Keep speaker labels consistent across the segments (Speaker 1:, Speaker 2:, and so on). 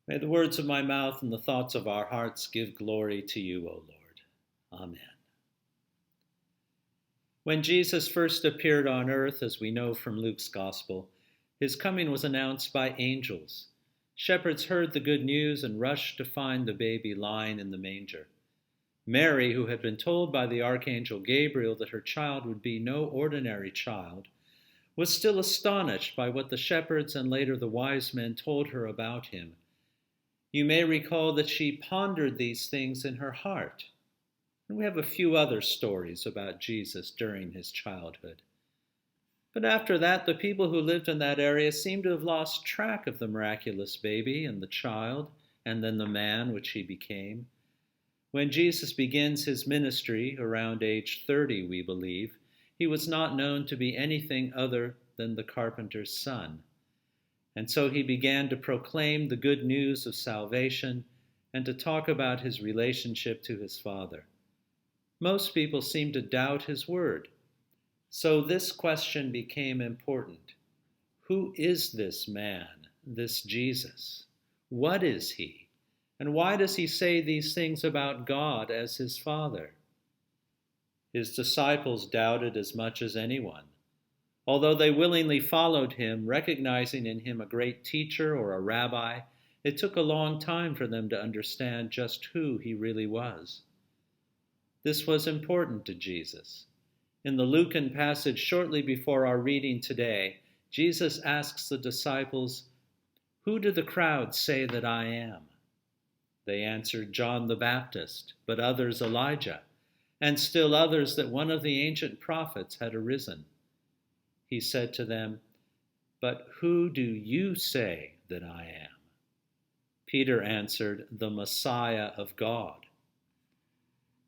Speaker 1: May the words of my mouth and the thoughts of our hearts give glory to you, O Lord. Amen. When Jesus first appeared on earth, as we know from Luke's Gospel, his coming was announced by angels. Shepherds heard the good news and rushed to find the baby lying in the manger. Mary, who had been told by the archangel Gabriel that her child would be no ordinary child, was still astonished by what the shepherds and later the wise men told her about him. You may recall that she pondered these things in her heart. And we have a few other stories about Jesus during his childhood. But after that, the people who lived in that area seem to have lost track of the miraculous baby and the child, and then the man which he became. When Jesus begins his ministry, around age 30, we believe, he was not known to be anything other than the carpenter's son. And so he began to proclaim the good news of salvation and to talk about his relationship to his Father. Most people seem to doubt his word. So this question became important. Who is this man, this Jesus? What is he? And why does he say these things about God as his Father? His disciples doubted as much as anyone. Although they willingly followed him, recognizing in him a great teacher or a rabbi, it took a long time for them to understand just who he really was. This was important to Jesus. In the Lucan passage shortly before our reading today, Jesus asks the disciples, "Who do the crowds say that I am?" They answered, "John the Baptist, but others Elijah, and still others that one of the ancient prophets had arisen." He said to them, "But who do you say that I am?" Peter answered, "The Messiah of God."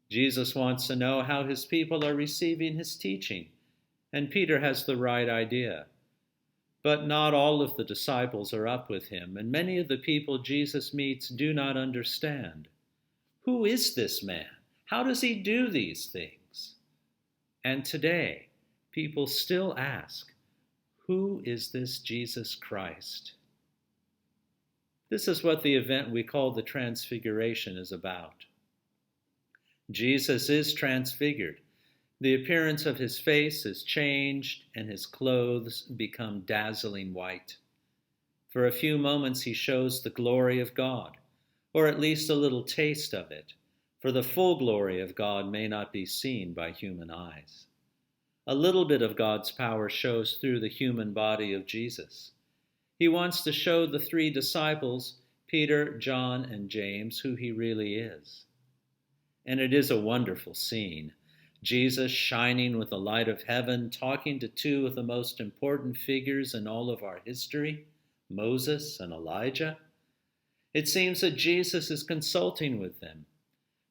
Speaker 1: Jesus wants to know how his people are receiving his teaching, and Peter has the right idea. But not all of the disciples are up with him, and many of the people Jesus meets do not understand. Who is this man? How does he do these things? And today, people still ask, who is this Jesus Christ? This is what the event we call the Transfiguration is about. Jesus is transfigured. The appearance of his face is changed, and his clothes become dazzling white. For a few moments he shows the glory of God, or at least a little taste of it, for the full glory of God may not be seen by human eyes. A little bit of God's power shows through the human body of Jesus. He wants to show the three disciples, Peter, John, and James, who he really is. And it is a wonderful scene. Jesus shining with the light of heaven, talking to two of the most important figures in all of our history, Moses and Elijah. It seems that Jesus is consulting with them.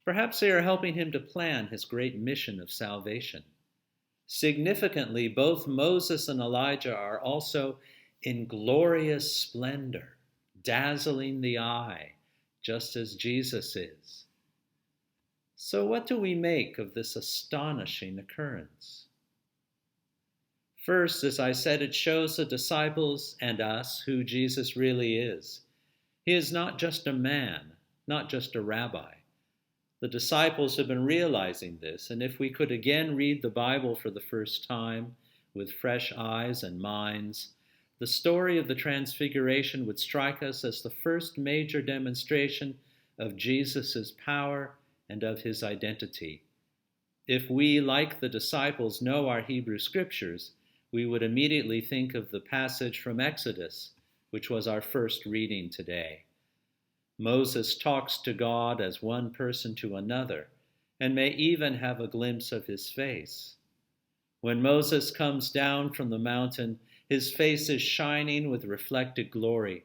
Speaker 1: Perhaps they are helping him to plan his great mission of salvation. Significantly, both Moses and Elijah are also in glorious splendor, dazzling the eye, just as Jesus is. So what do we make of this astonishing occurrence? First, as I said, it shows the disciples and us who Jesus really is. He is not just a man, not just a rabbi. The disciples have been realizing this, and if we could again read the Bible for the first time with fresh eyes and minds, the story of the Transfiguration would strike us as the first major demonstration of Jesus' power and of his identity. If we, like the disciples, know our Hebrew scriptures, we would immediately think of the passage from Exodus, which was our first reading today. Moses talks to God as one person to another, and may even have a glimpse of his face. When Moses comes down from the mountain, his face is shining with reflected glory,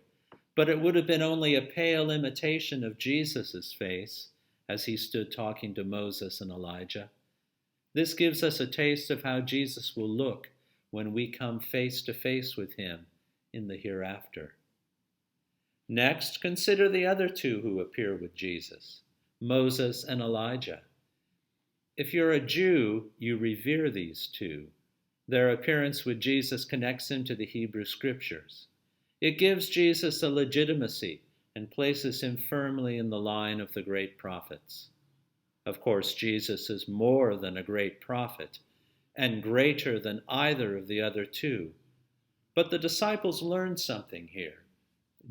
Speaker 1: but it would have been only a pale imitation of Jesus' face, as he stood talking to Moses and Elijah. This gives us a taste of how Jesus will look when we come face to face with him in the hereafter. Next, consider the other two who appear with Jesus, Moses and Elijah. If you're a Jew, you revere these two. Their appearance with Jesus connects him to the Hebrew Scriptures. It gives Jesus a legitimacy, and places him firmly in the line of the great prophets. Of course, Jesus is more than a great prophet, and greater than either of the other two. But the disciples learned something here.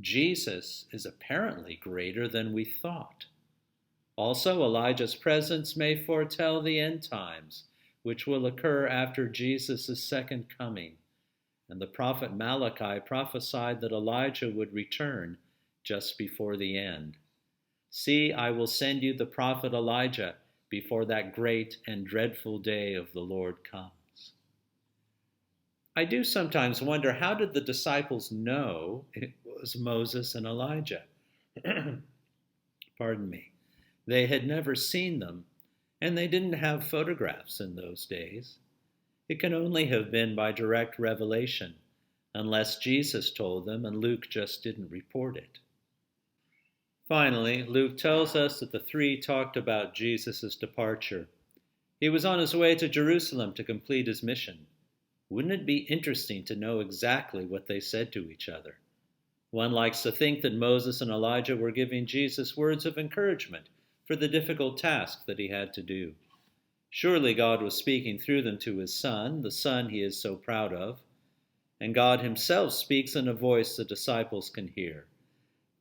Speaker 1: Jesus is apparently greater than we thought. Also, Elijah's presence may foretell the end times, which will occur after Jesus' second coming. And the prophet Malachi prophesied that Elijah would return just before the end. See, I will send you the prophet Elijah before that great and dreadful day of the Lord comes. I do sometimes wonder, how did the disciples know it was Moses and Elijah? Pardon me. They had never seen them, and they didn't have photographs in those days. It can only have been by direct revelation, unless Jesus told them and Luke just didn't report it. Finally, Luke tells us that the three talked about Jesus' departure. He was on his way to Jerusalem to complete his mission. Wouldn't it be interesting to know exactly what they said to each other? One likes to think that Moses and Elijah were giving Jesus words of encouragement for the difficult task that he had to do. Surely God was speaking through them to his Son, the Son he is so proud of. And God himself speaks in a voice the disciples can hear.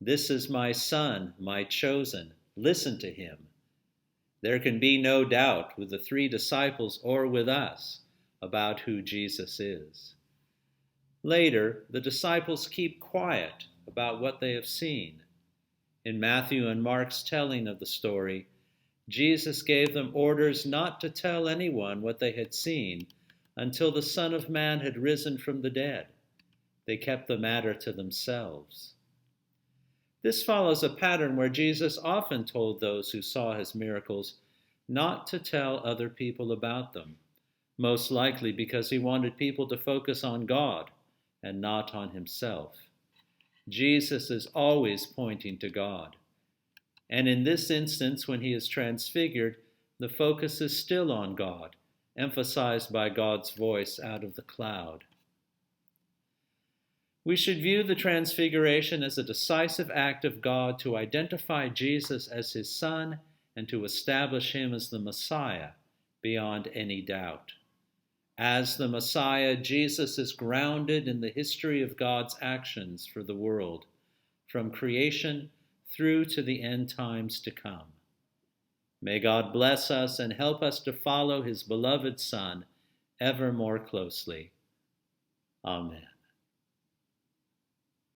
Speaker 1: This is my Son, my chosen. Listen to him. There can be no doubt with the three disciples or with us about who Jesus is. Later, the disciples keep quiet about what they have seen. In Matthew and Mark's telling of the story, Jesus gave them orders not to tell anyone what they had seen until the Son of Man had risen from the dead. They kept the matter to themselves. This follows a pattern where Jesus often told those who saw his miracles not to tell other people about them, most likely because he wanted people to focus on God and not on himself. Jesus is always pointing to God. And in this instance, when he is transfigured, the focus is still on God, emphasized by God's voice out of the cloud. We should view the transfiguration as a decisive act of God to identify Jesus as his Son and to establish him as the Messiah beyond any doubt. As the Messiah, Jesus is grounded in the history of God's actions for the world, from creation through to the end times to come. May God bless us and help us to follow his beloved Son ever more closely. Amen.